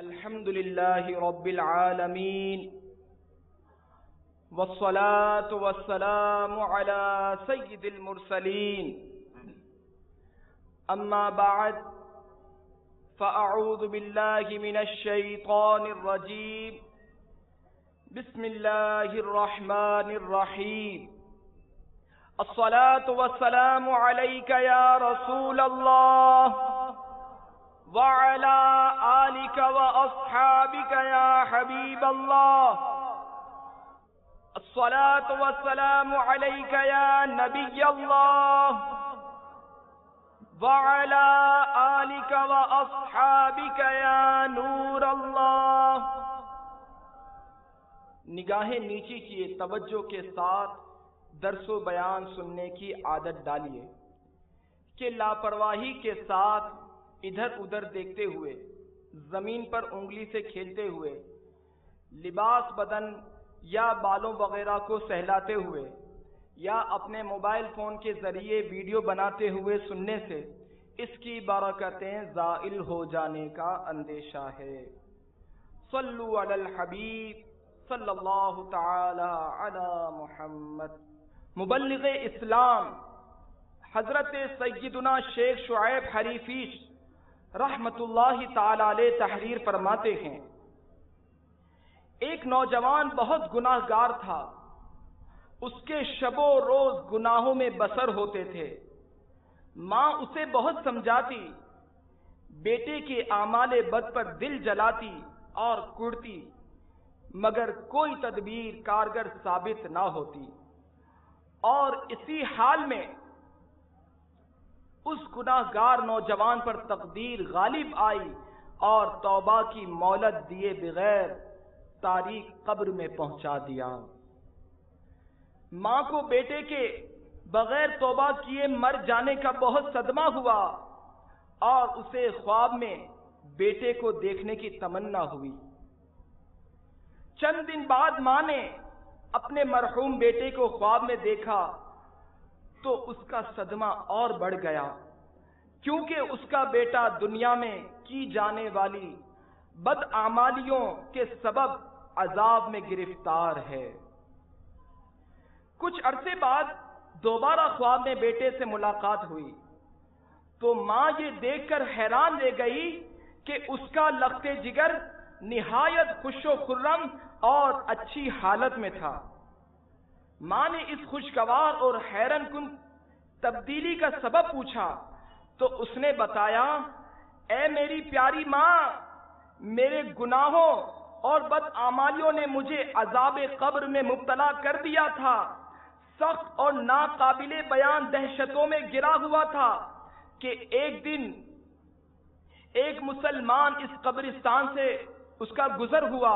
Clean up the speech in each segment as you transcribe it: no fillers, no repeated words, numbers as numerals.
الحمد لله رب العالمين والصلاة والسلام على سيد المرسلين أما بعد فأعوذ بالله من الشيطان الرجيم بسم الله الرحمن الرحيم الصلاة والسلام عليك يا رسول الله وعلى آلك وأصحابك يا حبيب الله الصلاة والسلام عليك يا نبي الله وعلى آلك وأصحابك يا نور الله. نگاہیں نیچی کیے توجہ کے ساتھ درس و بیان سننے کی عادت ڈالیے کہ لاپرواہی کے ساتھ ادھر ادھر دیکھتے ہوئے، زمین پر انگلی سے کھیلتے ہوئے، لباس بدن یا بالوں وغیرہ کو سہلاتے ہوئے یا اپنے موبائل فون کے ذریعے ویڈیو بناتے ہوئے سننے سے اس کی برکتیں زائل ہو جانے کا اندیشہ ہے. صلو علی الحبیب صلی اللہ تعالی علی محمد. مبلغ اسلام حضرت سیدنا شیخ شعیب حریفیش رحمت اللہ تعالی علیہ تحریر فرماتے ہیں، ایک نوجوان بہت گناہ گار تھا، اس کے شب و روز گناہوں میں بسر ہوتے تھے. ماں اسے بہت سمجھاتی، بیٹے کے اعمال بد پر دل جلاتی اور کڑتی، مگر کوئی تدبیر کارگر ثابت نہ ہوتی. اور اسی حال میں اس گناہ گار نوجوان پر تقدیر غالب آئی اور توبہ کی مہلت دیے بغیر تاریک قبر میں پہنچا دیا. ماں کو بیٹے کے بغیر توبہ کیے مر جانے کا بہت صدمہ ہوا اور اسے خواب میں بیٹے کو دیکھنے کی تمنا ہوئی. چند دن بعد ماں نے اپنے مرحوم بیٹے کو خواب میں دیکھا تو اس کا صدمہ اور بڑھ گیا، کیونکہ اس کا بیٹا دنیا میں کی جانے والی بدعمالیوں کے سبب عذاب میں گرفتار ہے. کچھ عرصے بعد دوبارہ خواب میں بیٹے سے ملاقات ہوئی تو ماں یہ دیکھ کر حیران رہ گئی کہ اس کا لخت جگر نہایت خوش و خرم اور اچھی حالت میں تھا. ماں نے اس خوشگوار اور حیران کن تبدیلی کا سبب پوچھا تو اس نے بتایا، اے میری پیاری ماں، میرے گناہوں اور بدعمالیوں نے مجھے عذاب قبر میں مبتلا کر دیا تھا. سخت اور ناقابل بیان دہشتوں میں گرا ہوا تھا کہ ایک دن ایک مسلمان اس قبرستان سے اس کا گزر ہوا.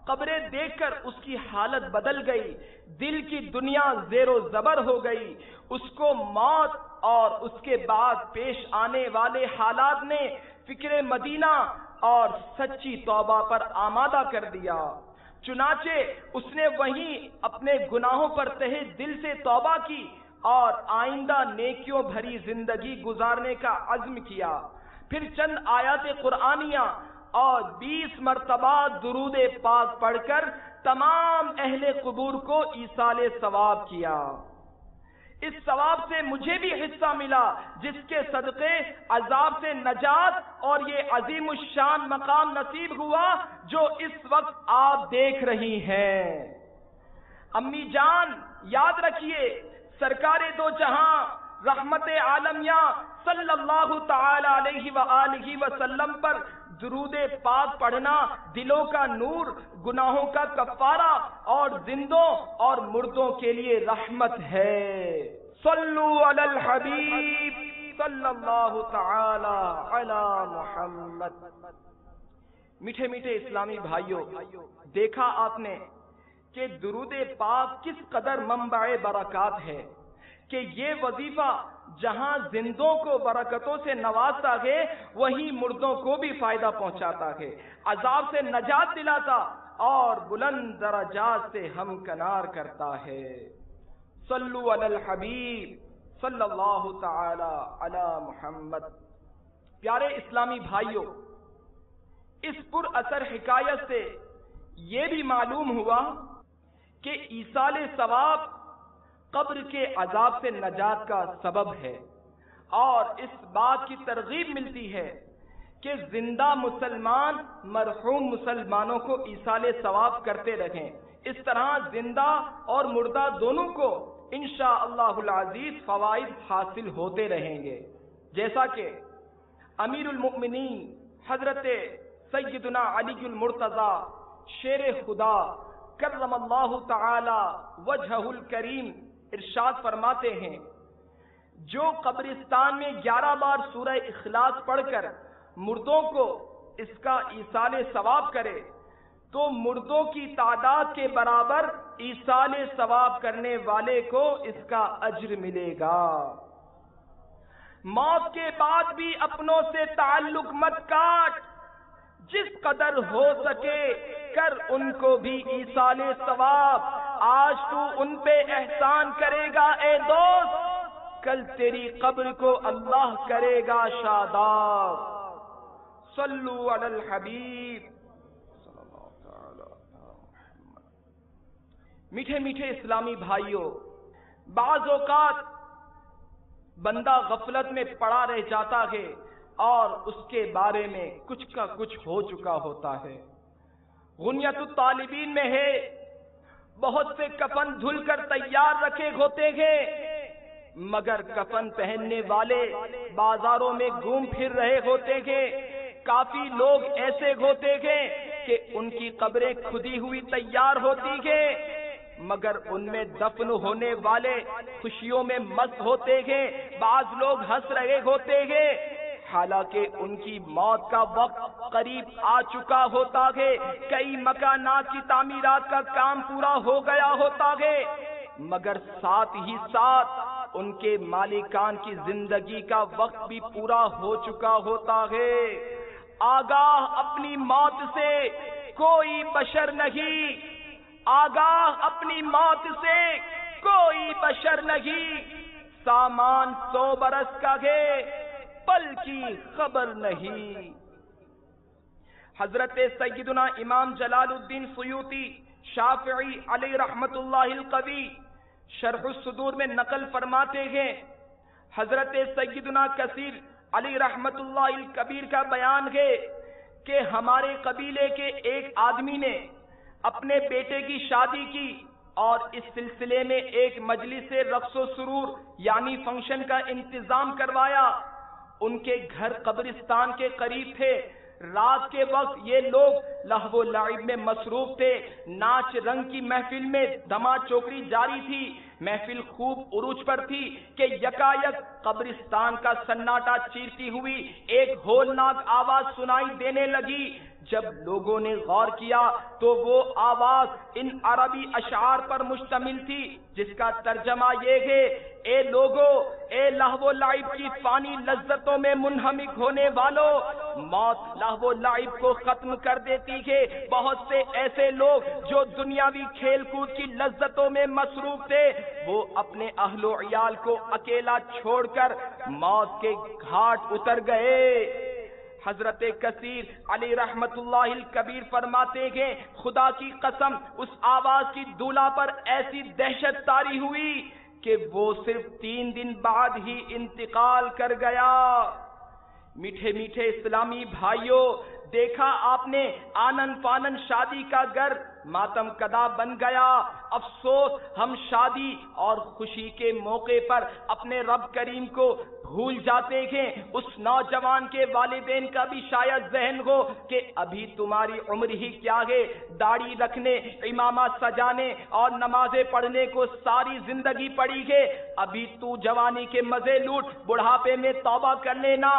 قبریں دیکھ کر اس کی حالت بدل گئی، دل کی دنیا زیر و زبر ہو گئی. اس کو موت اور اس کے بعد پیش آنے والے حالات نے فکر مدینہ اور سچی توبہ پر آمادہ کر دیا. چنانچہ اس نے وہیں اپنے گناہوں پر تہہ دل سے توبہ کی اور آئندہ نیکیوں بھری زندگی گزارنے کا عزم کیا. پھر چند آیات قرآنیہ اور 20 مرتبہ درود پاک پڑھ کر تمام اہل قبور کو ایصال ثواب کیا. اس ثواب سے مجھے بھی حصہ ملا، جس کے صدقے عذاب سے نجات اور یہ عظیم الشان مقام نصیب ہوا جو اس وقت آپ دیکھ رہی ہیں. امی جان، یاد رکھیے، سرکار دو جہاں رحمت عالمیہ صلی اللہ تعالی علیہ وآلہ وسلم پر درود پاک پڑھنا دلوں کا نور، گناہوں کا کفارہ اور زندوں اور مردوں کے لیے رحمت ہے. صلو علی الحبیب صلی اللہ تعالی علی محمد. میٹھے میٹھے اسلامی بھائیوں، دیکھا آپ نے کہ درود پاک کس قدر منبع برکات ہے کہ یہ وظیفہ جہاں زندوں کو برکتوں سے نوازتا ہے وہیں مردوں کو بھی فائدہ پہنچاتا ہے، عذاب سے نجات دلاتا اور بلند درجات سے ہمکنار کرتا ہے. صلو علی الحبیب صلی اللہ تعالی علی محمد. پیارے اسلامی بھائیوں، اس پر اثر حکایت سے یہ بھی معلوم ہوا کہ ایصال ثواب قبر کے عذاب سے نجات کا سبب ہے، اور اس بات کی ترغیب ملتی ہے کہ زندہ مسلمان مرحوم مسلمانوں کو ایصال ثواب کرتے رہیں۔ اس طرح زندہ اور مردہ دونوں کو انشاءاللہ العزیز فوائد حاصل ہوتے رہیں گے، جیسا کہ امیر المؤمنین حضرت سیدنا علی المرتضی شیر خدا کرم اللہ تعالی وجہہ الکریم ارشاد فرماتے ہیں، جو قبرستان میں 11 بار سورہ اخلاص پڑھ کر مردوں کو اس کا ایصال ثواب کرے تو مردوں کی تعداد کے برابر ایصال ثواب کرنے والے کو اس کا اجر ملے گا۔ موت کے بعد بھی اپنوں سے تعلق مت کاٹ، جس قدر ہو سکے کر ان کو بھی ایصال ثواب۔ آج تو ان پہ احسان کرے گا اے دوست، کل تیری قبر کو اللہ کرے گا شاداب۔ صلو علی الحبیب صلی اللہ تعالی محمد۔ میٹھے میٹھے اسلامی بھائیوں، بعض اوقات بندہ غفلت میں پڑا رہ جاتا ہے اور اس کے بارے میں کچھ کا کچھ ہو چکا ہوتا ہے۔ غنیت الطالبین میں ہے، بہت سے کفن دھل کر تیار رکھے ہوتے ہیں، مگر کفن پہننے والے بازاروں میں گھوم پھر رہے ہوتے ہیں۔ کافی لوگ ایسے ہوتے ہیں کہ ان کی قبریں کھدی ہوئی تیار ہوتی ہیں، مگر ان میں دفن ہونے والے خوشیوں میں مست ہوتے ہیں۔ بعض لوگ ہنس رہے ہوتے ہیں، حالانکہ ان کی موت کا وقت قریب آ چکا ہوتا ہے، کئی مکانات کی تعمیرات کا کام پورا ہو گیا ہوتا ہے، مگر ساتھ ہی ساتھ ان کے مالکان کی زندگی کا وقت بھی پورا ہو چکا ہوتا ہے۔ آگاہ اپنی موت سے کوئی بشر نہیں، آگاہ اپنی موت سے کوئی بشر نہیں، سامان 100 برس کا ہے، پل کی خبر نہیں۔ حضرت سیدنا امام جلال الدین سیوطی شافعی علیہ رحمت اللہ القوی شرح الصدور میں نقل فرماتے ہیں، حضرت سیدنا کثیر علی رحمت اللہ الکبیر کا بیان ہے کہ ہمارے قبیلے کے ایک آدمی نے اپنے بیٹے کی شادی کی اور اس سلسلے میں ایک مجلس رقص و سرور یعنی فنکشن کا انتظام کروایا۔ ان کے گھر قبرستان کے قریب تھے۔ رات کے وقت یہ لوگ لہو و لعب میں مصروف تھے، ناچ رنگ کی محفل میں دھما چوکری جاری تھی، محفل خوب عروج پر تھی کہ یکایک قبرستان کا سناٹا چیرتی ہوئی ایک ہولناک آواز سنائی دینے لگی۔ جب لوگوں نے غور کیا تو وہ آواز ان عربی اشعار پر مشتمل تھی جس کا ترجمہ یہ ہے، اے لوگو، اے لہو و لعب کی فانی لذتوں میں منہمک ہونے والوں، موت لہو و لعب کو ختم کر دیتی ہے۔ بہت سے ایسے لوگ جو دنیاوی کھیل کود کی لذتوں میں مصروف تھے، وہ اپنے اہل و عیال کو اکیلا چھوڑ کر موت کے گھاٹ اتر گئے۔ حضرت کثیر علی رحمت اللہ الکبیر فرماتے ہیں، خدا کی قسم اس آواز کی دولہ پر ایسی دہشت طاری ہوئی کہ وہ صرف 3 دن بعد ہی انتقال کر گیا۔ میٹھے میٹھے اسلامی بھائیوں، دیکھا آپ نے آنن فانن شادی کا گھر ماتم کدا بن گیا۔ افسوس ہم شادی اور خوشی کے موقع پر اپنے رب کریم کو بھول جاتے ہیں۔ اس نوجوان کے والدین کا بھی شاید ذہن ہو کہ ابھی تمہاری عمر ہی کیا ہے، داڑھی رکھنے، امامہ سجانے اور نمازیں پڑھنے کو ساری زندگی پڑی ہے، ابھی تو جوانی کے مزے لوٹ، بڑھاپے میں توبہ کر لینا۔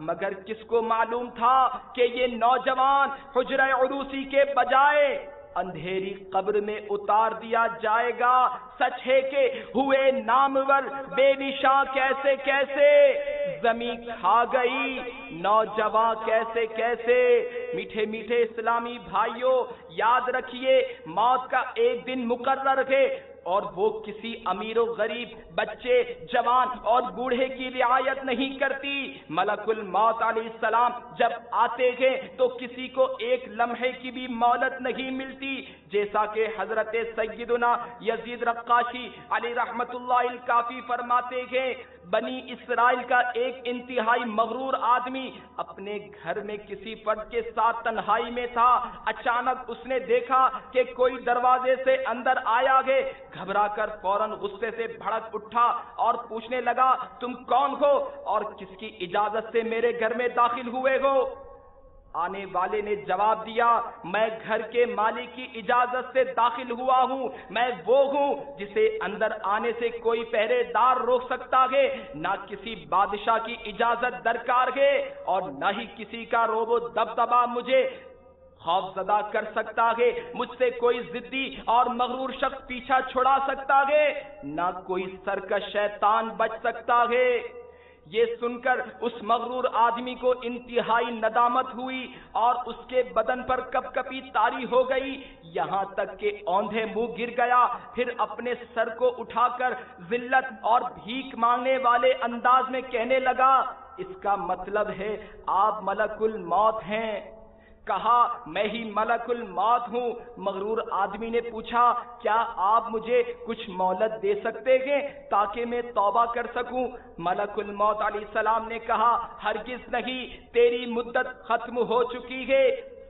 مگر کس کو معلوم تھا کہ یہ نوجوان حجرہ عروسی کے بجائے اندھیری قبر میں اتار دیا جائے گا۔ سچ ہے کہ ہوئے نامور بے نشاں کیسے کیسے، زمین کھا گئی نوجوان کیسے کیسے۔ میٹھے میٹھے اسلامی بھائیوں، یاد رکھیے موت کا ایک دن مقرر ہے، اور وہ کسی امیر و غریب، بچے، جوان اور بوڑھے کی رعایت نہیں کرتی۔ ملک الموت علیہ السلام جب آتے گے تو کسی کو ایک لمحے کی بھی مہلت نہیں ملتی، جیسا کہ حضرت سیدنا یزید رقاشی علی رحمت اللہ الکافی فرماتے ہیں، بنی اسرائیل کا ایک انتہائی مغرور آدمی اپنے گھر میں کسی فرد کے ساتھ تنہائی میں تھا۔ اچانک اس نے دیکھا کہ کوئی دروازے سے اندر آیا ہے، گھبرا کر فوراً غصے سے بھڑک اٹھا اور پوچھنے لگا، تم کون ہو اور کس کی اجازت سے میرے گھر میں داخل ہوئے ہو؟ آنے والے نے جواب دیا، میں گھر کے مالک کی اجازت سے داخل ہوا ہوں، میں وہ ہوں جسے اندر آنے سے کوئی پہرے دار روک سکتا ہے، نہ کسی بادشاہ کی اجازت درکار ہے اور نہ ہی کسی کا روب و دبدبا مجھے خوف زدہ کر سکتا ہے، مجھ سے کوئی ضدی اور مغرور شخص پیچھا چھڑا سکتا ہے، نہ کوئی سرکش شیطان بچ سکتا ہے۔ یہ سن کر اس مغرور آدمی کو انتہائی ندامت ہوئی اور اس کے بدن پر کپ کپی طاری ہو گئی، یہاں تک کہ اوندھے منہ گر گیا۔ پھر اپنے سر کو اٹھا کر ذلت اور بھیک مانگنے والے انداز میں کہنے لگا، اس کا مطلب ہے آپ ملک الموت ہیں؟ کہا، میں ہی ملک الموت ہوں۔ مغرور آدمی نے پوچھا، کیا آپ مجھے کچھ مہلت دے سکتے ہیں تاکہ میں توبہ کر سکوں؟ ملک الموت علیہ السلام نے کہا، ہرگز نہیں، تیری مدت ختم ہو چکی ہے،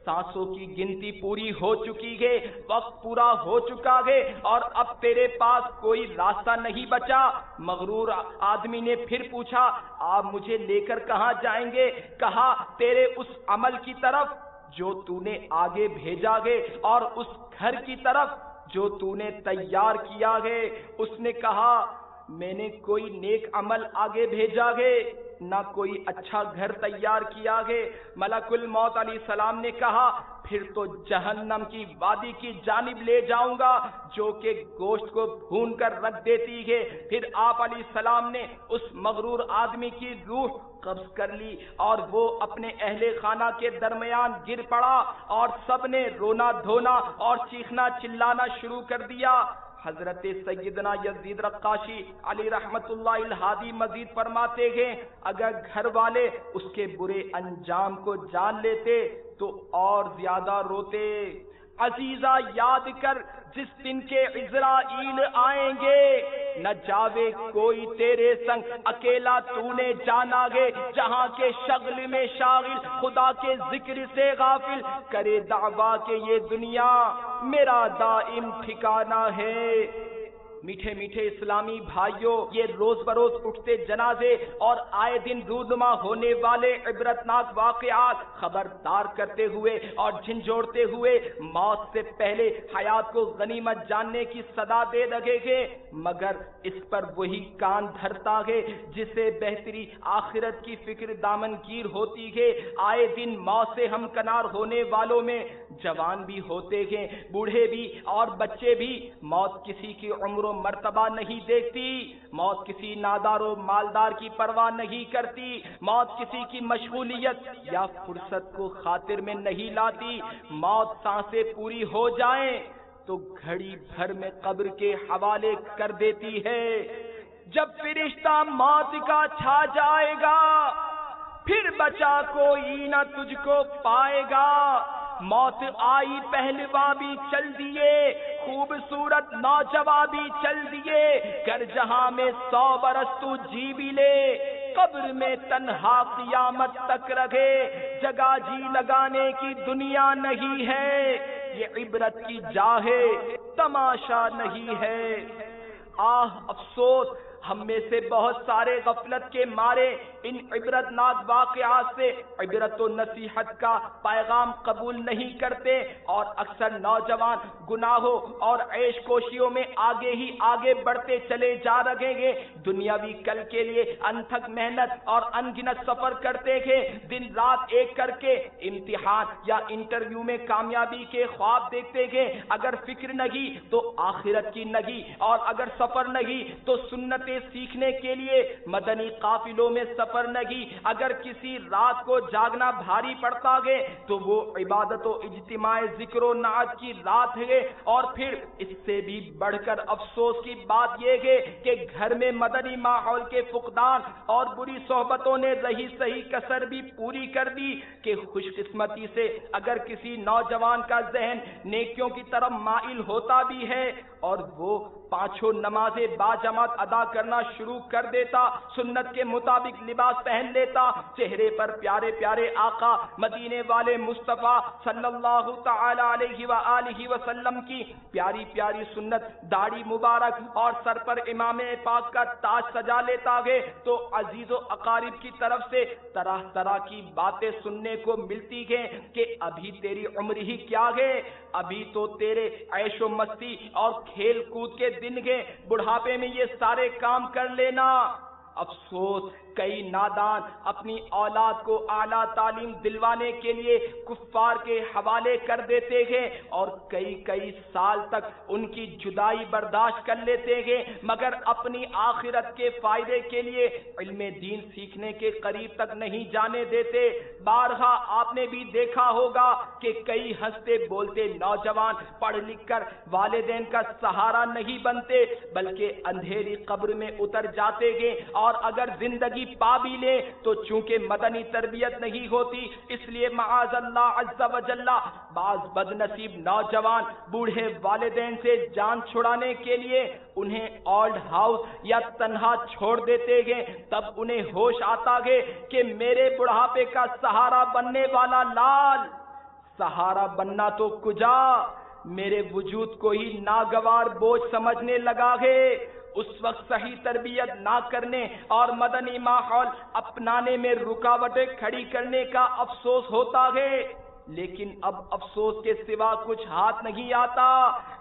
سانسوں کی گنتی پوری ہو چکی ہے، وقت پورا ہو چکا ہے اور اب تیرے پاس کوئی راستہ نہیں بچا۔ مغرور آدمی نے پھر پوچھا، آپ مجھے لے کر کہاں جائیں گے؟ کہا، تیرے اس عمل کی طرف جو تو نے آگے بھیجا ہے اور اس گھر کی طرف جو تو نے تیار کیا ہے۔ اس نے کہا، میں نے کوئی نیک عمل آگے بھیجا ہے، نہ کوئی اچھا گھر تیار کیا ہے۔ ملک الموت علیہ السلام نے کہا، پھر تو جہنم کی وادی کی جانب لے جاؤں گا جو کہ گوشت کو بھون کر رکھ دیتی ہے۔ پھر آپ علیہ السلام نے اس مغرور آدمی کی روح قبض کر لی اور وہ اپنے اہل خانہ کے درمیان گر پڑا اور سب نے رونا دھونا اور چیخنا چلانا شروع کر دیا۔ حضرت سیدنا یزید رقاشی علی رحمت اللہ الہادی مزید فرماتے ہیں، اگر گھر والے اس کے برے انجام کو جان لیتے تو اور زیادہ روتے۔ عزیزہ، یاد کر جس دن کے عزرائیل آئیں گے، نہ جاوے کوئی تیرے سنگ، اکیلا تو نے جانا گے، جہاں کے شغل میں شاغل، خدا کے ذکر سے غافل، کرے دعویٰ کہ یہ دنیا میرا دائم ٹھکانہ ہے۔ میٹھے میٹھے اسلامی بھائیوں، یہ روز بروز اٹھتے جنازے اور آئے دن رونما ہونے والے عبرتناک واقعات خبردار کرتے ہوئے اور جھنجھوڑتے ہوئے موت سے پہلے حیات کو غنیمت جاننے کی صدا دے لگے گے، مگر اس پر وہی کان دھرتا ہے جسے بہتری آخرت کی فکر دامنگیر ہوتی ہے۔ آئے دن موت سے ہمکنار ہونے والوں میں جوان بھی ہوتے ہیں، بوڑھے بھی اور بچے بھی۔ موت کسی کی عمر و مرتبہ نہیں دیکھتی، موت کسی نادار و مالدار کی پرواہ نہیں کرتی، موت کسی کی مشغولیت یا فرصت کو خاطر میں نہیں لاتی۔ موت سانسیں پوری ہو جائیں تو گھڑی بھر میں قبر کے حوالے کر دیتی ہے۔ جب فرشتہ موت کا چھا جائے گا، پھر بچا کوئی نہ تجھ کو پائے گا۔ موت آئی پہلوا بھی چل دیے، خوبصورت نوجواں بھی چل دیے، گر جہاں میں 100 برس تو جی بھی لے، قبر میں تنہا قیامت تک رہے، جگہ جی لگانے کی دنیا نہیں ہے، یہ عبرت کی جا ہے، تماشا نہیں ہے۔ آہ افسوس، ہم میں سے بہت سارے غفلت کے مارے ان عبرتناک واقعات سے عبرت و نصیحت کا پیغام قبول نہیں کرتے، اور اکثر نوجوان گناہوں اور عیش کوشیوں میں آگے ہی آگے بڑھتے چلے جا رہے ہیں۔ دنیاوی کل کے لیے انتھک محنت اور انگنت سفر کرتے ہیں، دن رات ایک کر کے امتحان یا انٹرویو میں کامیابی کے خواب دیکھتے ہیں۔ اگر فکر نہیں تو آخرت کی نہیں، اور اگر سفر نہیں تو سنت یہ سیکھنے کے لیے مدنی قافلوں میں سفر نگی. اگر کسی رات کو جاگنا بھاری پڑتا گے تو وہ عبادت و اجتماع ذکر و نعت کی رات ہے. اور پھر اس سے بھی بڑھ کر افسوس کی بات یہ ہے کہ گھر میں مدنی ماحول کے فقدان اور بری صحبتوں نے رہی صحیح کسر بھی پوری کر دی کہ خوش قسمتی سے اگر کسی نوجوان کا ذہن نیکیوں کی طرف مائل ہوتا بھی ہے اور وہ پانچوں نمازیں باجماعت ادا کرنا شروع کر دیتا، سنت کے مطابق لباس پہن لیتا، چہرے پر پیارے پیارے آقا مدینے والے مصطفیٰ صلی اللہ تعالی علیہ وآلہ وسلم کی پیاری پیاری سنت داڑھی مبارک اور سر پر امام پاک کا تاج سجا لیتا گے تو عزیز و اقارب کی طرف سے طرح طرح کی باتیں سننے کو ملتی ہیں کہ ابھی تیری عمر ہی کیا ہے، ابھی تو تیرے عیش و مستی اور کھیل کود کے دن گئے، بڑھاپے میں یہ سارے کام کر لینا. افسوس کئی نادان اپنی اولاد کو اعلیٰ تعلیم دلوانے کے لیے کفار کے حوالے کر دیتے ہیں اور کئی کئی سال تک ان کی جدائی برداشت کر لیتے ہیں، مگر اپنی آخرت کے فائدے کے لیے علم دین سیکھنے کے قریب تک نہیں جانے دیتے. بارہا آپ نے بھی دیکھا ہوگا کہ کئی ہنستے بولتے نوجوان پڑھ لکھ کر والدین کا سہارا نہیں بنتے بلکہ اندھیری قبر میں اتر جاتے ہیں، اور اگر زندگی پا بھی لے تو چونکہ مدنی تربیت نہیں ہوتی اس لیے معاذ اللہ عز و جل بعض بد نصیب نوجوان بوڑھے والدین سے جان چھڑانے کے لیے انہیں اولڈ ہاؤس یا تنہا چھوڑ دیتے ہیں. تب انہیں ہوش آتا ہے کہ میرے بڑھاپے کا سہارا بننے والا لال سہارا بننا تو کجا، میرے وجود کو ہی ناگوار بوجھ سمجھنے لگا ہے. اس وقت صحیح تربیت نہ کرنے اور مدنی ماحول اپنانے میں رکاوٹیں کھڑی کرنے کا افسوس ہوتا ہے، لیکن اب افسوس کے سوا کچھ ہاتھ نہیں آتا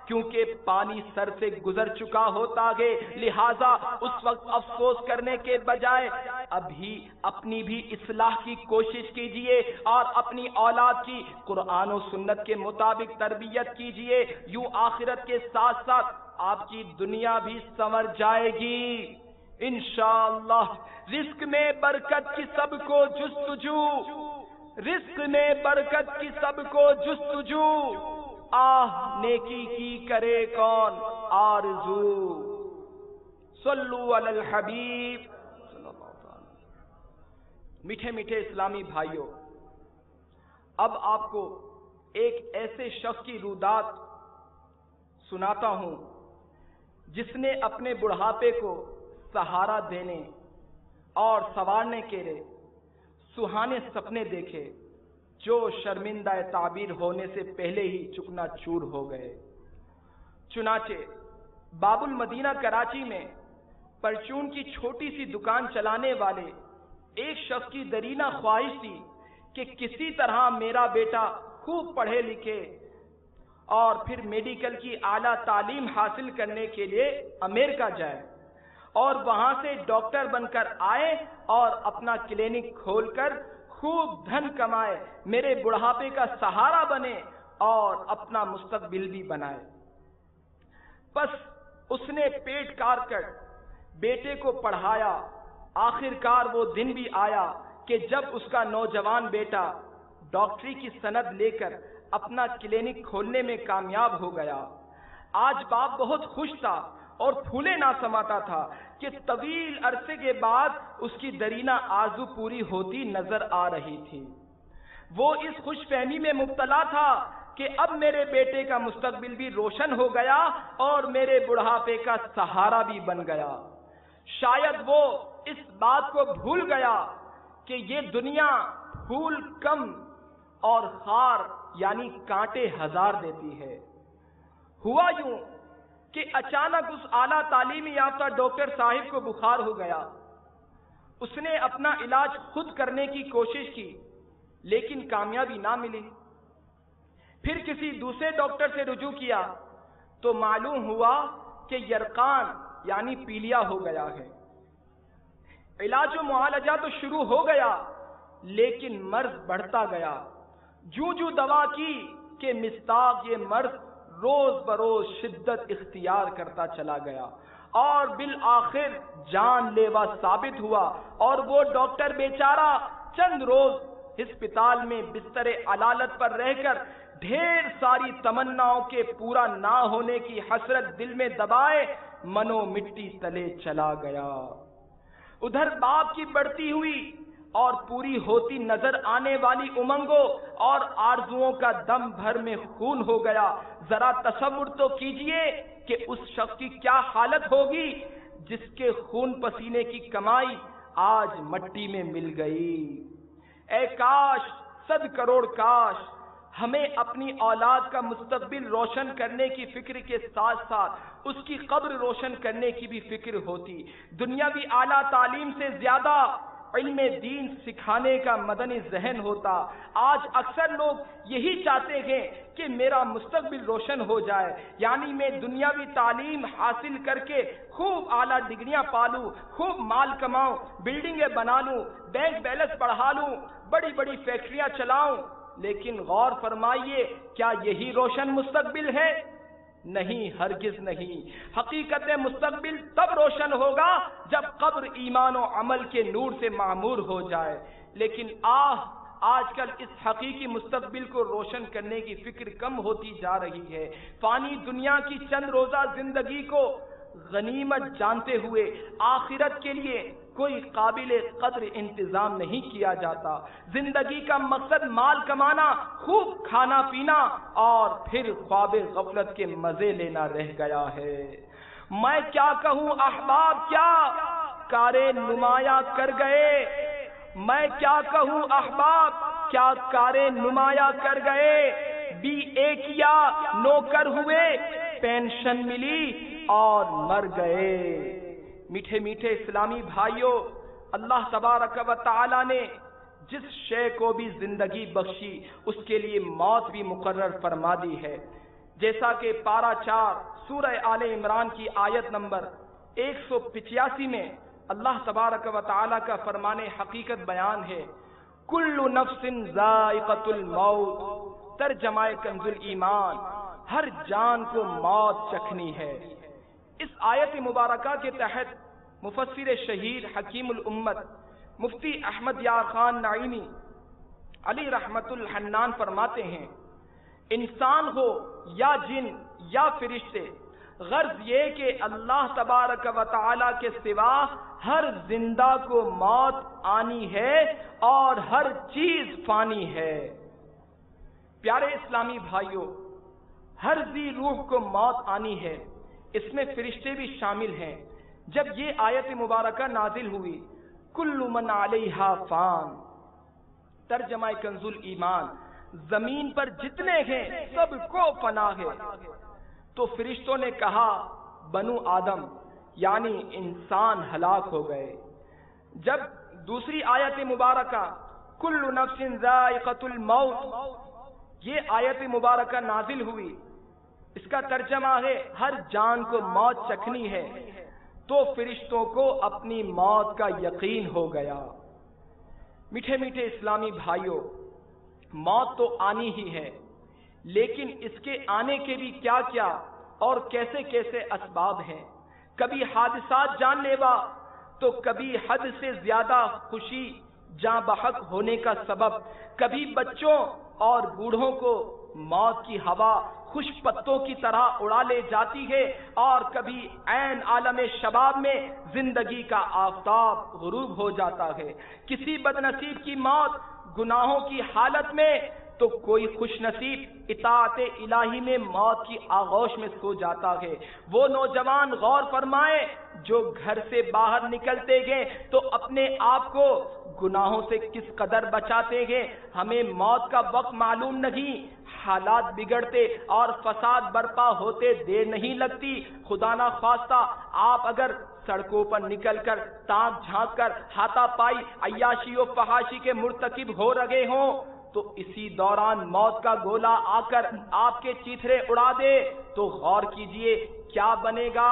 کیونکہ پانی سر سے گزر چکا ہوتا ہے. لہذا اس وقت افسوس کرنے کے بجائے ابھی اپنی بھی اصلاح کی کوشش کیجئے اور اپنی اولاد کی قرآن و سنت کے مطابق تربیت کیجئے. یوں آخرت کے ساتھ ساتھ آپ کی دنیا بھی سنور جائے گی انشاءاللہ. رزق میں برکت کی سب کو جستجو، رزق میں برکت کی سب کو جستجو، آہ نیکی کی کرے کون آرزو. صلو علی الحبیب صلی اللہ تعالی. میٹھے میٹھے اسلامی بھائیوں، اب آپ کو ایک ایسے شخص کی رودات سناتا ہوں جس نے اپنے بڑھاپے کو سہارا دینے اور سنوارنے کے لیے سہانے سپنے دیکھے جو شرمندہ تعبیر ہونے سے پہلے ہی چکنا چور ہو گئے. چنانچہ باب المدینہ کراچی میں پرچون کی چھوٹی سی دکان چلانے والے ایک شخص کی درینہ خواہش تھی کہ کسی طرح میرا بیٹا خوب پڑھے لکھے اور پھر میڈیکل کی اعلیٰ تعلیم حاصل کرنے کے لیے امریکہ جائے اور وہاں سے ڈاکٹر بن کر آئے اور اپنا کلینک کھول کر خوب دھن کمائے، میرے بڑھاپے کا سہارا بنے اور اپنا مستقبل بھی بنائے. بس اس نے پیٹ کاٹ کر بیٹے کو پڑھایا. آخر کار وہ دن بھی آیا کہ جب اس کا نوجوان بیٹا ڈاکٹری کی سند لے کر اپنا کلینک کھولنے میں کامیاب ہو گیا. آج باپ بہت خوش تھا اور پھولے نہ سماتا تھا کہ طویل عرصے کے بعد اس کی درینہ آرزو پوری ہوتی نظر آ رہی تھی. وہ اس خوش فہمی میں مبتلا تھا کہ اب میرے بیٹے کا مستقبل بھی روشن ہو گیا اور میرے بڑھاپے کا سہارا بھی بن گیا. شاید وہ اس بات کو بھول گیا کہ یہ دنیا پھول کم اور خار یعنی کانٹے ہزار دیتی ہے. ہوا یوں کہ اچانک اس اعلیٰ تعلیمی یافتہ ڈاکٹر صاحب کو بخار ہو گیا. اس نے اپنا علاج خود کرنے کی کوشش کی لیکن کامیابی نہ ملی. پھر کسی دوسرے ڈاکٹر سے رجوع کیا تو معلوم ہوا کہ یرقان یعنی پیلیا ہو گیا ہے. علاج و معالجہ تو شروع ہو گیا لیکن مرض بڑھتا گیا. جوں جوں دوا کی کہ مصداق یہ مرض روز بروز شدت اختیار کرتا چلا گیا اور بالآخر جان لیوا ثابت ہوا، اور وہ ڈاکٹر بیچارہ چند روز ہسپتال میں بستر علالت پر رہ کر ڈھیر ساری تمناؤں کے پورا نہ ہونے کی حسرت دل میں دبائے منو مٹی تلے چلا گیا۔ ادھر باپ کی بڑھتی ہوئی اور پوری ہوتی نظر آنے والی امنگوں اور آرزوؤں کا دم بھر میں خون ہو گیا۔ ذرا تصور تو کیجئے کہ اس شخص کی کیا حالت ہوگی جس کے خون پسینے کی کمائی آج مٹی میں مل گئی۔ اے کاش، 100 کروڑ کاش ہمیں اپنی اولاد کا مستقبل روشن کرنے کی فکر کے ساتھ ساتھ اس کی قبر روشن کرنے کی بھی فکر ہوتی۔ دنیاوی اعلیٰ تعلیم سے زیادہ علم دین سکھانے کا مدنی ذہن ہوتا۔ آج اکثر لوگ یہی چاہتے ہیں کہ میرا مستقبل روشن ہو جائے، یعنی میں دنیاوی تعلیم حاصل کر کے خوب اعلیٰ ڈگریاں پالوں، خوب مال کماؤں، بلڈنگیں بنا لوں، بینک بیلنس بڑھا لوں، بڑی بڑی فیکٹریاں چلاؤں۔ لیکن غور فرمائیے، کیا یہی روشن مستقبل ہے؟ نہیں، ہرگز نہیں۔ حقیقت مستقبل تب روشن ہوگا جب قبر ایمان و عمل کے نور سے معمور ہو جائے۔ لیکن آج کل اس حقیقی مستقبل کو روشن کرنے کی فکر کم ہوتی جا رہی ہے۔ فانی دنیا کی چند روزہ زندگی کو غنیمت جانتے ہوئے آخرت کے لیے کوئی قابل قدر انتظام نہیں کیا جاتا۔ زندگی کا مقصد مال کمانا، خوب کھانا پینا اور پھر خواب غفلت کے مزے لینا رہ گیا ہے۔ میں کیا کہوں احباب، کیا کارے نمایاں کر گئے، میں کیا کہوں احباب، کیا کارے نمایاں کر گئے۔ BA کیا، نوکر ہوئے، پینشن ملی اور مر گئے۔ میٹھے میٹھے اسلامی بھائیوں، اللہ تبارک و تعالی نے جس شے کو بھی زندگی بخشی اس کے لیے موت بھی مقرر فرما دی ہے۔ جیسا کہ پارہ 4 سورہ آل عمران کی آیت نمبر 185 میں اللہ تبارک و تعالی کا فرمان حقیقت بیان ہے، کل نفس ذائقۃ الموت، ترجمہ کنز ایمان، ہر جان کو موت چکھنی ہے۔ اس آیت مبارکہ کے تحت مفسر شہید حکیم الامت مفتی احمد یار خان نعیمی علی رحمت الحنان فرماتے ہیں، انسان ہو یا جن یا فرشتے، غرض یہ کہ اللہ تبارک و تعالی کے سوا ہر زندہ کو موت آنی ہے اور ہر چیز فانی ہے۔ پیارے اسلامی بھائیوں، ہر ذی روح کو موت آنی ہے، اس میں فرشتے بھی شامل ہیں۔ جب یہ آیت مبارکہ نازل ہوئی، کل من علیہا فان، ترجمہ کنز ایمان، زمین پر جتنے ہیں سب کو فنا ہے، تو فرشتوں نے کہا بنو آدم یعنی انسان ہلاک ہو گئے۔ جب دوسری آیت مبارکہ کل نفس ذائقۃ الموت یہ آیت مبارکہ نازل ہوئی، اس کا ترجمہ ہے ہر جان کو موت چکھنی ہے، تو فرشتوں کو اپنی موت کا یقین ہو گیا۔ میٹھے میٹھے اسلامی بھائیوں، موت تو آنی ہی ہے، لیکن اس کے آنے کے بھی کیا کیا اور کیسے کیسے اسباب ہیں۔ کبھی حادثات جان لیوا، تو کبھی حد سے زیادہ خوشی جاں بحق ہونے کا سبب، کبھی بچوں اور بوڑھوں کو موت کی ہوا خوش پتوں کی طرح اڑا لے جاتی ہے، اور کبھی عین عالم شباب میں زندگی کا آفتاب غروب ہو جاتا ہے۔ کسی بد نصیب کی موت گناہوں کی حالت میں، تو کوئی خوش نصیب اطاعت الہی میں موت کی آغوش میں سو جاتا ہے۔ وہ نوجوان غور فرمائے جو گھر سے باہر نکلتے گئے تو اپنے آپ کو گناہوں سے کس قدر بچاتے گئے، ہمیں موت کا وقت معلوم نہیں، حالات بگڑتے اور فساد برپا ہوتے دیر نہیں لگتی۔ خدا نہ خواستہ آپ اگر سڑکوں پر نکل کر تانک جھانک کر ہاتھا پائی عیاشی و فحاشی کے مرتکب ہو رہے ہوں، تو اسی دوران موت کا گولا آ کر آپ کے چیتھرے اڑا دے تو غور کیجئے کیا بنے گا۔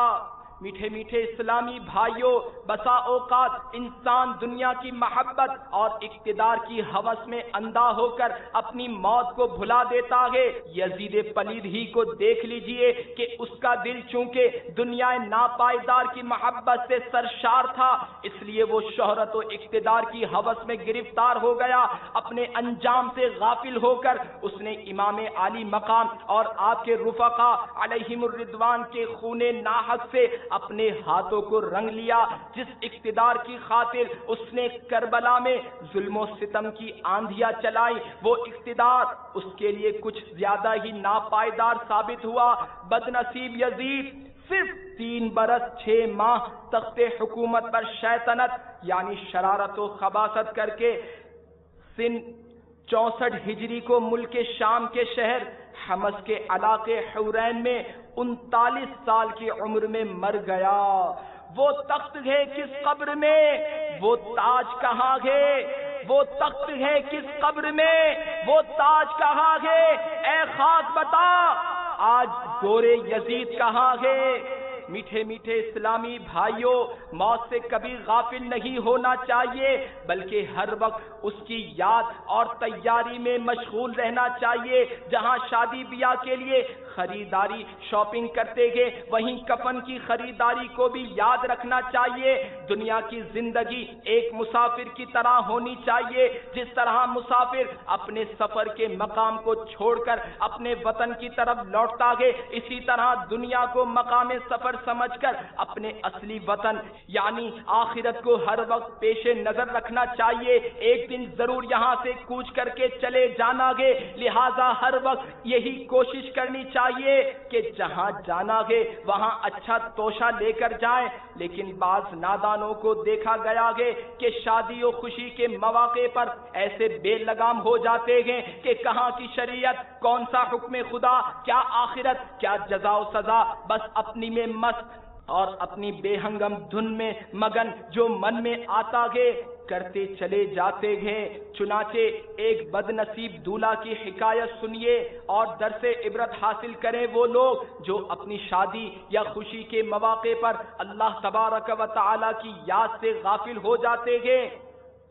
میٹھے میٹھے اسلامی بھائیوں، بسا اوقات انسان دنیا کی محبت اور اقتدار کی ہوس میں اندھا ہو کر اپنی موت کو بھلا دیتا ہے۔ یزید پلید ہی کو دیکھ لیجئے کہ اس کا دل چونکہ دنیا ناپائیدار کی محبت سے سرشار تھا، اس لیے وہ شہرت و اقتدار کی ہوس میں گرفتار ہو گیا۔ اپنے انجام سے غافل ہو کر اس نے امام عالی مقام اور آپ کے رفقا علیہم الرضوان کے خون ناحق سے اپنے ہاتھوں کو رنگ لیا۔ جس اقتدار کی خاطر اس نے کربلا میں ظلم و ستم کی آندھیاں چلائی، وہ اقتدار اس کے لیے کچھ زیادہ ہی ناپائیدار ثابت ہوا۔ بدنصیب یزید صرف 3 برس 6 ماہ تخت حکومت پر شیطنت یعنی شرارت و خباثت کر کے سن 64 ہجری کو ملک شام کے شہر حمص کے علاقے حورین میں 39 سال کی عمر میں مر گیا۔ وہ تخت ہے کس قبر میں، وہ تاج کہاں ہے؟ وہ تخت ہے کس قبر میں، وہ تاج کہاں ہے؟ اے خاک بتا آج گورے یزید کہاں ہے؟ میٹھے میٹھے اسلامی بھائیوں، موت سے کبھی غافل نہیں ہونا چاہیے، بلکہ ہر وقت اس کی یاد اور تیاری میں مشغول رہنا چاہیے۔ جہاں شادی بیاہ کے لیے خریداری شاپنگ کرتے گے، وہیں کفن کی خریداری کو بھی یاد رکھنا چاہیے۔ دنیا کی زندگی ایک مسافر کی طرح ہونی چاہیے۔ جس طرح مسافر اپنے سفر کے مقام کو چھوڑ کر اپنے وطن کی طرف لوٹتا ہے، اسی طرح دنیا کو مقام سفر سمجھ کر اپنے اصلی وطن یعنی آخرت کو ہر وقت پیش نظر رکھنا چاہیے۔ ایک دن ضرور یہاں سے کوچ کر کے چلے جانا ہے، لہذا ہر وقت یہی کوشش کرنی چاہیے کہ جہاں جانا ہے وہاں اچھا توشہ لے کر جائیں۔ لیکن بعض نادانوں کو دیکھا گیا ہے کہ شادی و خوشی کے مواقع پر ایسے بے لگام ہو جاتے ہیں کہ کہاں کی شریعت، کون سا حکم خدا، کیا آخرت، کیا جزا و سزا، بس اپنی میں مست اور اپنی بے ہنگم دھن میں مگن جو من میں آتا ہے کرتے چلے جاتے ہیں۔ چنانچہ ایک بد نصیب دولہا کی حکایت سنیے اور درس عبرت حاصل کریں وہ لوگ جو اپنی شادی یا خوشی کے مواقع پر اللہ تبارک و تعالی کی یاد سے غافل ہو جاتے ہیں،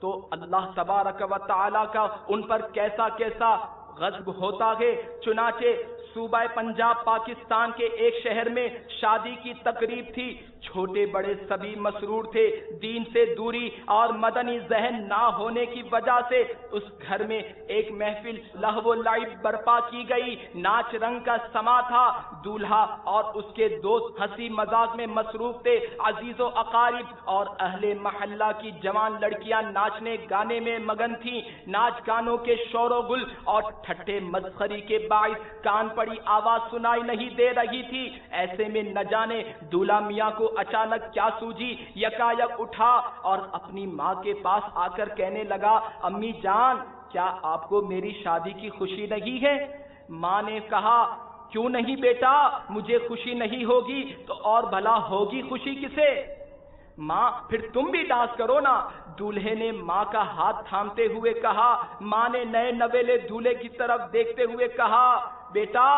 تو اللہ تبارک و تعالی کا ان پر کیسا کیسا غضب ہوتا ہے۔ چنانچہ صوبہ پنجاب پاکستان کے ایک شہر میں شادی کی تقریب تھی۔ چھوٹے بڑے سبھی مسرور تھے۔ دین سے دوری اور مدنی ذہن نہ ہونے کی وجہ سے اس گھر میں ایک محفل لہو و لعب برپا کی گئی۔ ناچ رنگ کا سما تھا۔ دولہا اور اس کے دوست ہنسی مذاق میں مصروف تھے۔ عزیز و اقارب اور اہل محلہ کی جوان لڑکیاں ناچنے گانے میں مگن تھیں۔ ناچ گانوں کے شور و گل اور ٹھٹے مسخری کے باعث کان پڑی آواز سنائی نہیں دے رہی تھی۔ ایسے میں نہ جانے دولہا میاں کو اچانک کیا سوجی، یکایک اٹھا اور اپنی ماں کے پاس آ کر کہنے لگا، امی جان کیا آپ کو میری شادی کی خوشی نہیں ہے؟ ماں نے کہا، کیوں نہیں بیٹا، مجھے خوشی نہیں ہوگی تو اور بھلا ہوگی خوشی کسے؟ ماں پھر تم بھی ڈانس کرو نا۔ دولہے نے ماں کا ہاتھ تھامتے ہوئے کہا۔ ماں نے نئے نویلے دولہے کی طرف دیکھتے ہوئے کہا، بیٹا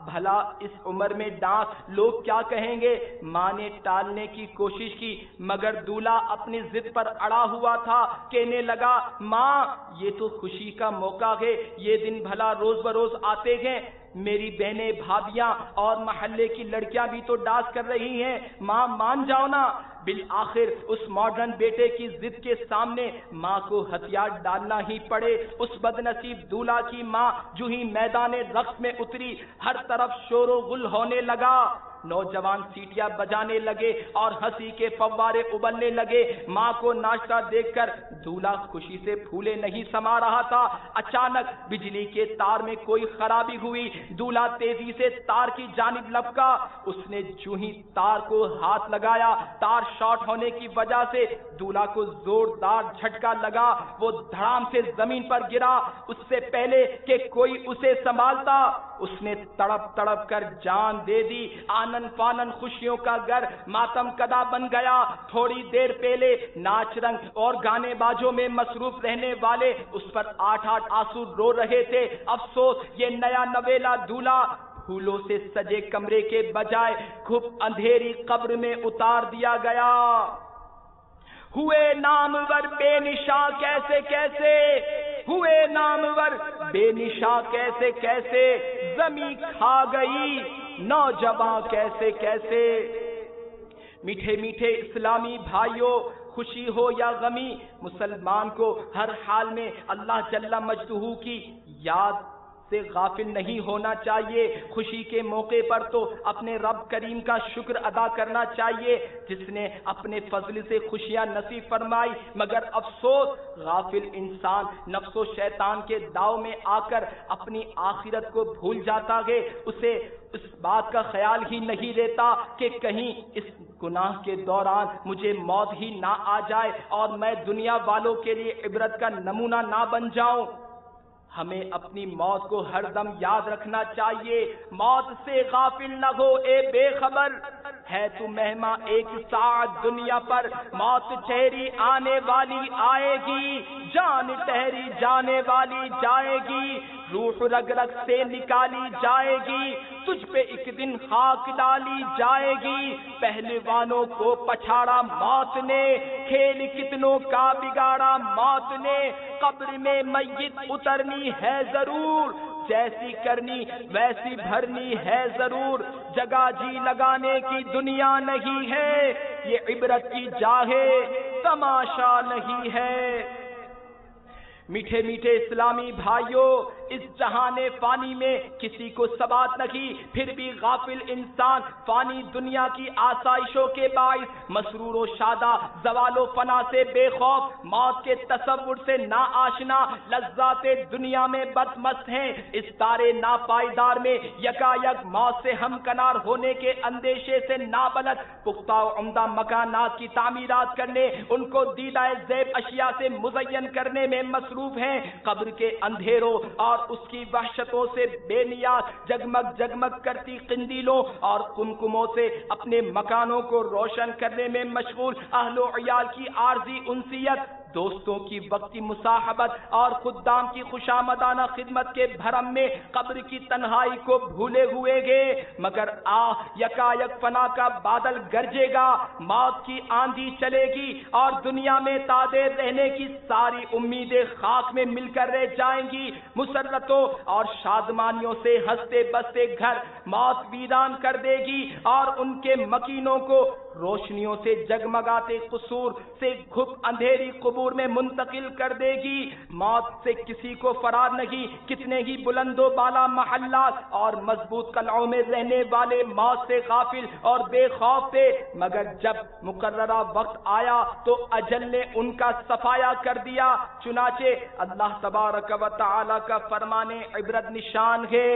بھلا اس عمر میں ڈانس لوگ کیا کہیں گے؟ ماں نے ٹالنے کی کوشش کی مگر دولہا اپنی ضد پر اڑا ہوا تھا۔ کہنے لگا، ماں یہ تو خوشی کا موقع ہے، یہ دن بھلا روز بروز آتے ہیں۔ میری بہنیں بھابیاں اور محلے کی لڑکیاں بھی تو ڈانس کر رہی ہیں، ماں مان جاؤ نا۔ بالآخر اس ماڈرن بیٹے کی ضد کے سامنے ماں کو ہتھیار ڈالنا ہی پڑے۔ اس بد نصیب دولہا کی ماں جو ہی میدان رقص میں اتری، ہر طرف شور و غل ہونے لگا۔ نوجوان سیٹیاں بجانے لگے اور ہنسی کے فوارے ابلنے لگے۔ ماں کو ناچتا دیکھ کر دولہا خوشی سے پھولے نہیں سما رہا تھا۔ اچانک بجلی کے تار میں کوئی خرابی ہوئی۔ دولہا تیزی سے تار کی جانب لپکا۔ اس نے جو ہی تار کو ہاتھ لگایا، تار شارٹ ہونے کی وجہ سے دولہا کو زوردار جھٹکا لگا۔ وہ دھڑام سے زمین پر گرا۔ اس سے پہلے کہ کوئی اسے سنبھالتا اس نے تڑپ تڑپ کر جان دے دی۔ آنن فانن خوشیوں کا گھر ماتم کدا بن گیا۔ تھوڑی دیر پہلے ناچ رنگ اور گانے باجوں میں مصروف رہنے والے اس پر 8 آنسو رو رہے تھے۔ افسوس یہ نیا نویلا دولہا پھولوں سے سجے کمرے کے بجائے گھپ اندھیری قبر میں اتار دیا گیا۔ ہوئے نامور بے نشاں کیسے کیسے، ہوئے نامور بے نشاں کیسے کیسے، زمیں کھا گئی نوجوان کیسے کیسے۔ میٹھے میٹھے اسلامی بھائیوں، خوشی ہو یا غمی، مسلمان کو ہر حال میں اللہ جل مجدہ کی یاد سے غافل نہیں ہونا چاہیے۔ خوشی کے موقع پر تو اپنے رب کریم کا شکر ادا کرنا چاہیے جس نے اپنے فضل سے خوشیاں نصیب فرمائی، مگر افسوس غافل انسان نفس و شیطان کے داؤ میں آ کر اپنی آخرت کو بھول جاتا ہے۔ اسے اس بات کا خیال ہی نہیں رہتا کہ کہیں اس گناہ کے دوران مجھے موت ہی نہ آ جائے اور میں دنیا والوں کے لیے عبرت کا نمونہ نہ بن جاؤں۔ ہمیں اپنی موت کو ہر دم یاد رکھنا چاہیے۔ موت سے غافل نہ ہو اے بے خبر، ہے تو مہمان ایک ساعت دنیا پر، موت ٹھہری آنے والی آئے گی، جان ٹھہری جانے والی جائے گی، روح رگ رگ سے نکالی جائے گی، تجھ پہ ایک دن خاک ڈالی جائے گی۔ پہلوانوں کو پچھاڑا موت نے، کھیل کتنوں کا بگاڑا موت نے، قبر میں میت اترنی ہے ضرور، جیسی کرنی ویسی بھرنی ہے ضرور، جگہ جی لگانے کی دنیا نہیں ہے، یہ عبرت کی جا ہے تماشا نہیں ہے۔ میٹھے میٹھے اسلامی بھائیوں، اس جہان فانی میں کسی کو ثبات نہیں، پھر بھی غافل انسان فانی دنیا کی آسائشوں کے باعث مسرور و شادہ، زوال و فنا سے بے خوف، موت کے تصور سے نا آشنا، لذات دنیا میں بدمست ہیں۔ اس تارے ناپائیدار میں یکا یک موت سے ہمکنار ہونے کے اندیشے سے نابلد، پختہ و عمدہ مکانات کی تعمیرات کرنے، ان کو دیدہ زیب اشیاء سے مزین کرنے میں مصروف ہیں۔ قبر کے اندھیروں اور اس کی وحشتوں سے بے نیاز، جگمگ جگمگ کرتی قندیلوں اور کمکموں سے اپنے مکانوں کو روشن کرنے میں مشغول اہل و عیال کی عارضی انسیت، دوستوں کی وقتی مصاحبت اور خدام کی خوشامدانہ خدمت کے بھرم میں قبر کی تنہائی کو بھولے ہوئے گے، مگر یکا یک فنا کا بادل گرجے گا، موت کی آندھی چلے گی اور دنیا میں تادیر رہنے کی ساری امیدیں خاک میں مل کر رہ جائیں گی۔ مسرتوں اور شادمانیوں سے ہنستے بستے گھر موت ویران کر دے گی اور ان کے مکینوں کو روشنیوں سے جگمگاتے قصور سے گھپ اندھیری قبور میں منتقل کر دے گی۔ موت سے کسی کو فرار نہیں، کتنے ہی بلند و بالا محلات اور مضبوط قلعوں میں رہنے والے موت سے غافل اور بے خوف تھے، مگر جب مقررہ وقت آیا تو اجل نے ان کا صفایا کر دیا۔ چنانچہ اللہ تبارک و تعالی کا فرمان عبرت نشان ہے،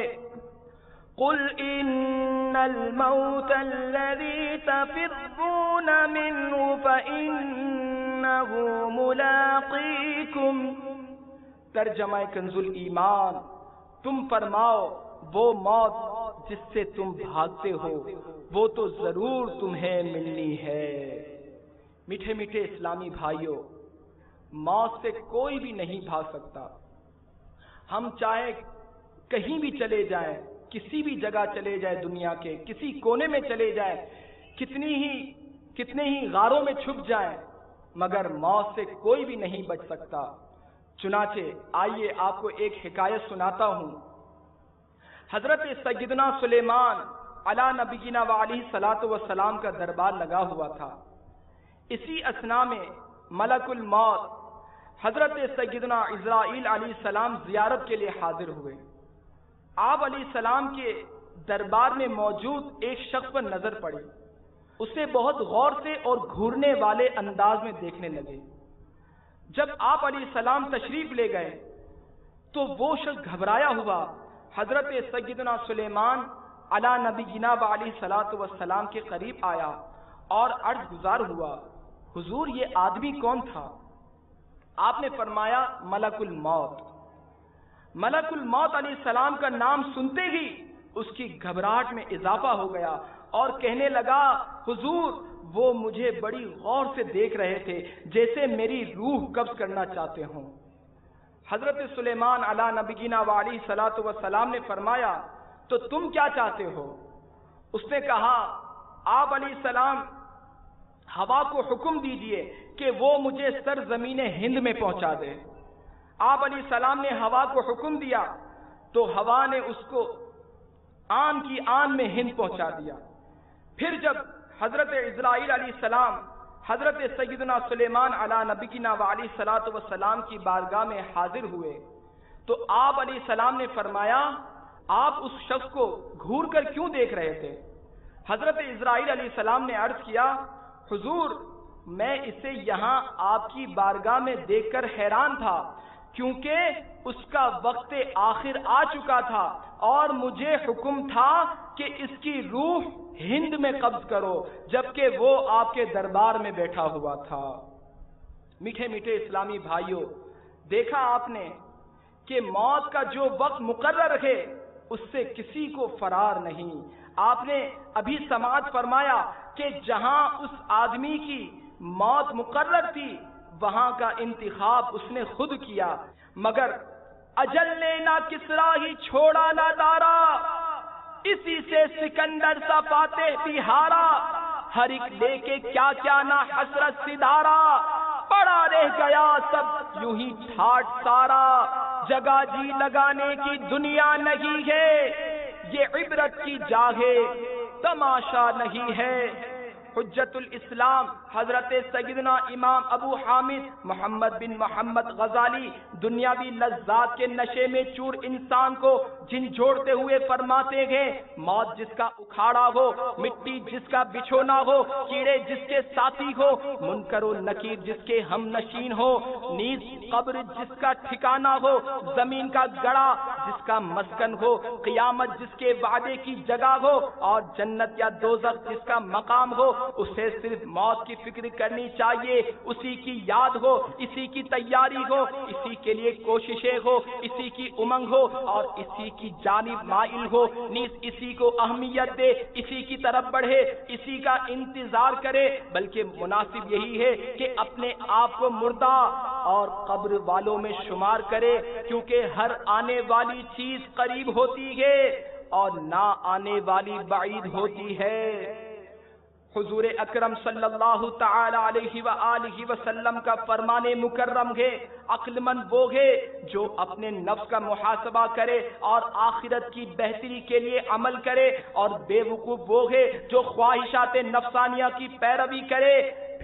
قل ان الموت الذي تفرون منه فانه ملاقيكم۔ ترجمہ کنز الایمان، تم فرماؤ وہ موت جس سے تم بھاگتے ہو وہ تو ضرور تمہیں ملنی ہے۔ میٹھے میٹھے اسلامی بھائیوں، موت سے کوئی بھی نہیں بھاگ سکتا۔ ہم چاہے کہیں بھی چلے جائیں، کسی بھی جگہ چلے جائیں، دنیا کے کسی کونے میں چلے جائیں، کتنے ہی غاروں میں چھپ جائیں، مگر موت سے کوئی بھی نہیں بچ سکتا۔ چنانچہ آئیے آپ کو ایک حکایت سناتا ہوں۔ حضرت سیدنا سلیمان علی نبینا وعلیہ الصلوۃ والسلام کا دربار لگا ہوا تھا۔ اسی اثنا میں ملک الموت حضرت سیدنا عزرائیل علیہ السلام زیارت کے لیے حاضر ہوئے۔ آپ علیہ السلام کے دربار میں موجود ایک شخص پر نظر پڑی، اسے بہت غور سے اور گھورنے والے انداز میں دیکھنے لگے۔ جب آپ علیہ السلام تشریف لے گئے تو وہ شخص گھبرایا ہوا حضرت سیدنا سلیمان علی نبینا علیہ الصلوۃ والسلام کے قریب آیا اور عرض گزار ہوا، حضور یہ آدمی کون تھا؟ آپ نے فرمایا ملک الموت۔ ملک الموت علیہ السلام کا نام سنتے ہی اس کی گھبراہٹ میں اضافہ ہو گیا اور کہنے لگا، حضور وہ مجھے بڑی غور سے دیکھ رہے تھے جیسے میری روح قبض کرنا چاہتے ہوں۔ حضرت سلیمان علی نبینا علیہ الصلوۃ والسلام نے فرمایا، تو تم کیا چاہتے ہو؟ اس نے کہا آپ علیہ السلام ہوا کو حکم دیجئے کہ وہ مجھے سرزمین ہند میں پہنچا دے۔ آپ علیہ السلام نے ہوا کو حکم دیا تو ہوا نے اس کو آن کی آن میں ہند پہنچا دیا۔ پھر جب حضرت اسرائیل علیہ السلام حضرت سیدنا سلیمان علی نبینا وعلیہ الصلوۃ والسلام کی بارگاہ میں حاضر ہوئے تو آپ علیہ السلام نے فرمایا آپ اس شخص کو گھور کر کیوں دیکھ رہے تھے؟ حضرت اسرائیل علیہ السلام نے عرض کیا حضور میں اسے یہاں آپ کی بارگاہ میں دیکھ کر حیران تھا کیونکہ اس کا وقت آخر آ چکا تھا اور مجھے حکم تھا کہ اس کی روح ہند میں قبض کرو جبکہ وہ آپ کے دربار میں بیٹھا ہوا تھا۔ میٹھے میٹھے اسلامی بھائیوں، دیکھا آپ نے کہ موت کا جو وقت مقرر ہے اس سے کسی کو فرار نہیں۔ آپ نے ابھی سماعت فرمایا کہ جہاں اس آدمی کی موت مقرر تھی وہاں کا انتخاب اس نے خود کیا، مگر اجل نے نہ کسرا ہی چھوڑا نہ دارا، اسی سے سکندر سا فاتح بھی ہارا، ہر ایک لے کے کیا کیا نہ حسرت سدھارا، پڑا رہ گیا سب یوں ہی ٹھاٹ سارا، جگہ جی لگانے کی دنیا نہیں ہے، یہ عبرت کی جا ہے تماشا نہیں ہے۔ حجت الاسلام حضرت سیدنا امام ابو حامد محمد بن محمد غزالی دنیاوی لذات کے نشے میں چور انسان کو جھنجھوڑتے ہوئے فرماتے ہیں موت جس کا اکھاڑا ہو، مٹی جس کا بچھونا ہو، کیڑے جس کے ساتھی ہو، منکر و نکیر جس کے ہم نشین ہو، نیز قبر جس کا ٹھکانہ ہو، زمین کا گڑا جس کا مسکن ہو، قیامت جس کے وعدے کی جگہ ہو اور جنت یا دوزخ جس کا مقام ہو، اسے صرف موت کی فکر کرنی چاہیے، اسی کی یاد ہو، اسی کی تیاری ہو، اسی کے لیے کوششیں ہو، اسی کی امنگ ہو اور اسی کی جانب مائل ہو، نیز اسی کو اہمیت دے، اسی کی طرف بڑھے، اسی کا انتظار کرے، بلکہ مناسب یہی ہے کہ اپنے آپ کو مردہ اور قبر والوں میں شمار کرے، کیونکہ ہر آنے والی چیز قریب ہوتی ہے اور نہ آنے والی بعید ہوتی ہے۔ حضور اکرم صلی اللہ تعالی علیہ وآلہ وسلم کا فرمان مکرم ہے عقل مند وہ ہے جو اپنے نفس کا محاسبہ کرے اور آخرت کی بہتری کے لیے عمل کرے، اور بے وقوف وہ ہے جو خواہشات نفسانیہ کی پیروی کرے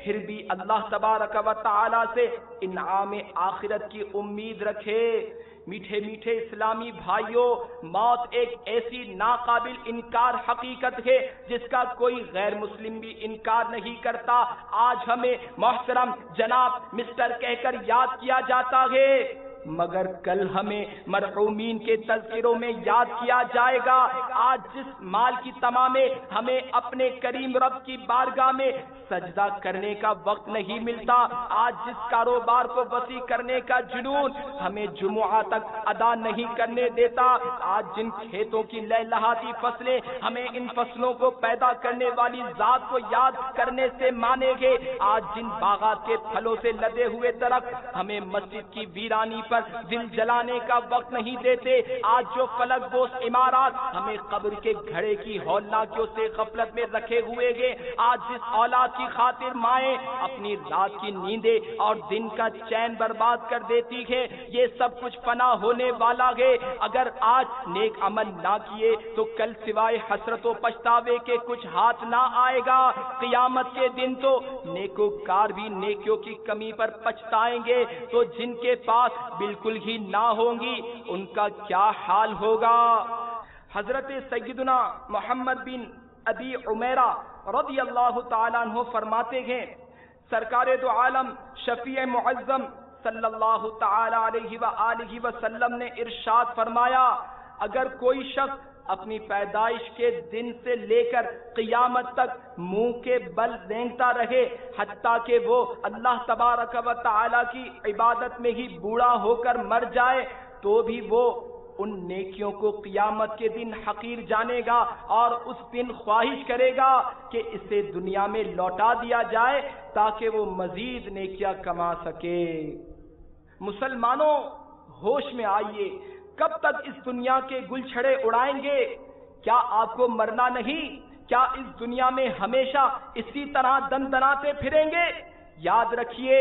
پھر بھی اللہ تبارک و تعالی سے انعام آخرت کی امید رکھے۔ میٹھے میٹھے اسلامی بھائیوں، موت ایک ایسی ناقابل انکار حقیقت ہے جس کا کوئی غیر مسلم بھی انکار نہیں کرتا۔ آج ہمیں محترم جناب مسٹر کہہ کر یاد کیا جاتا ہے، مگر کل ہمیں مرحومین کے تذکروں میں یاد کیا جائے گا۔ آج جس مال کی تمام ہمیں اپنے کریم رب کی بارگاہ میں سجدہ کرنے کا وقت نہیں ملتا، آج جس کاروبار کو وسیع کرنے کا جنون ہمیں جمعہ تک ادا نہیں کرنے دیتا، آج جن کھیتوں کی لہلہاتی فصلیں ہمیں ان فصلوں کو پیدا کرنے والی ذات کو یاد کرنے سے مانے گے، آج جن باغات کے پھلوں سے لدے ہوئے درخت ہمیں مسجد کی ویرانی پر دل جلانے کا وقت نہیں دیتے، آج جو فلک بوس عمارات ہمیں قبر کے گھڑے کی ہولناکیوں سے غفلت میں رکھے ہوئے گے، آج جس اولاد کی خاطر مائیں اپنی رات کی نیندیں اور دن کا چین برباد کر دیتی ہے، یہ سب کچھ فنا ہونے والا ہے۔ اگر آج نیک عمل نہ کیے تو کل سوائے حسرت و پچھتاوے کے کچھ ہاتھ نہ آئے گا۔ قیامت کے دن تو نیکوکار بھی نیکیوں کی کمی پر پچھتائیں گے، تو جن کے پاس بالکل ہی نہ ہوں گی ان کا کیا حال ہوگا۔ حضرت سیدنا محمد بن ابی عمیرہ رضی اللہ تعالیٰ عنہ فرماتے ہیں سرکار دو عالم شفیع معظم صلی اللہ تعالی علیہ وآلہ وسلم نے ارشاد فرمایا اگر کوئی شخص اپنی پیدائش کے دن سے لے کر قیامت تک منہ کے بل رینگتا رہے حتیٰ کہ وہ اللہ تبارک و تعالی کی عبادت میں ہی بوڑھا ہو کر مر جائے تو بھی وہ ان نیکیوں کو قیامت کے دن حقیر جانے گا اور اس دن خواہش کرے گا کہ اسے دنیا میں لوٹا دیا جائے تاکہ وہ مزید نیکیاں کما سکے۔ مسلمانوں ہوش میں آئیے، کب تک اس دنیا کے گل چھڑے اڑائیں گے؟ کیا آپ کو مرنا نہیں؟ کیا اس دنیا میں ہمیشہ اسی طرح دندناتے پھریں گے؟ یاد رکھیے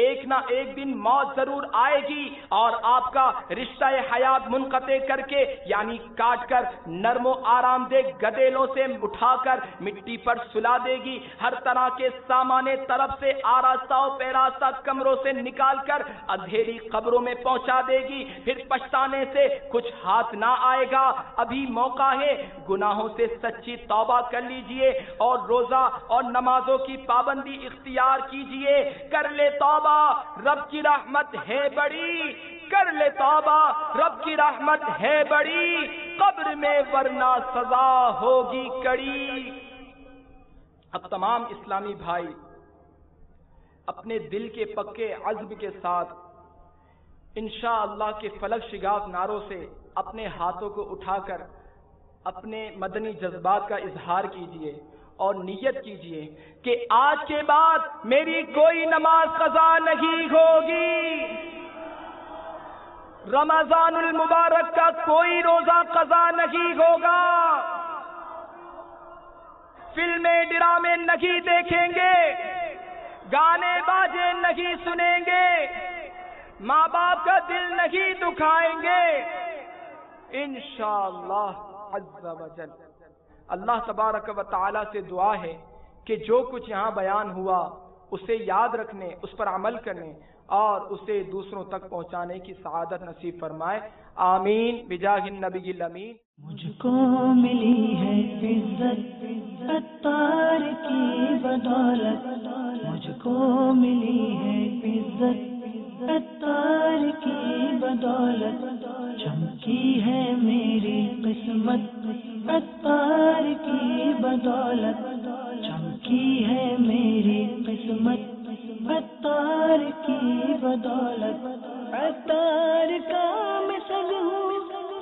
ایک نہ ایک دن موت ضرور آئے گی اور آپ کا رشتہ حیات منقطع کر کے یعنی کاٹ کر نرم و آرام دہ گدیلوں سے اٹھا کر مٹی پر سلا دے گی، ہر طرح کے سامان طلب سے آراستہ و پیراستہ کمروں سے نکال کر اندھیری قبروں میں پہنچا دے گی، پھر پچھتانے سے کچھ ہاتھ نہ آئے گا۔ ابھی موقع ہے، گناہوں سے سچی توبہ کر لیجئے اور روزہ اور نمازوں کی پابندی اختیار کیجئے۔ کر لے توبہ، رب کی رحمت ہے بڑی، کر لے توبہ، رب کی رحمت ہے بڑی، قبر میں ورنہ سزا ہوگی کڑی۔ اب تمام اسلامی بھائی اپنے دل کے پکے عزم کے ساتھ انشاءاللہ کے فلک شگاف نعروں سے اپنے ہاتھوں کو اٹھا کر اپنے مدنی جذبات کا اظہار کیجئے اور نیت کیجئے کہ آج کے بعد میری کوئی نماز قضا نہیں ہوگی، رمضان المبارک کا کوئی روزہ قضا نہیں ہوگا، فلمیں ڈرامے نہیں دیکھیں گے، گانے باجے نہیں سنیں گے، ماں باپ کا دل نہیں دکھائیں گے انشاءاللہ عز و جل۔ اللہ تبارک و تعالی سے دعا ہے کہ جو کچھ یہاں بیان ہوا اسے یاد رکھنے، اس پر عمل کرنے اور اسے دوسروں تک پہنچانے کی سعادت نصیب فرمائے، آمین بجاہ النبی الامین۔ مجھ کو ملی ہے عزت عطار کی بدولت، مجھ کو ملی ہے عزت عطار کی بدولت، چمکی ہے میری قسمت عطار کی بدولت، چمکی ہے میری قسمت عطار کی بدولت، عطار کا میں سگ ہوں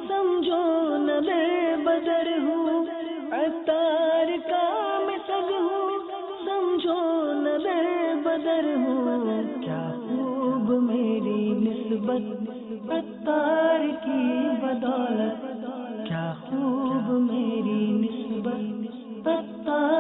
سمجھو نہ بے بدر ہوں، عطار کا میں سگ ہوں سمجھو نہ بے بدر ہوں، کیا خوب میری نسبت عطار کی بدولت، کیا خوب میری نسبت عطار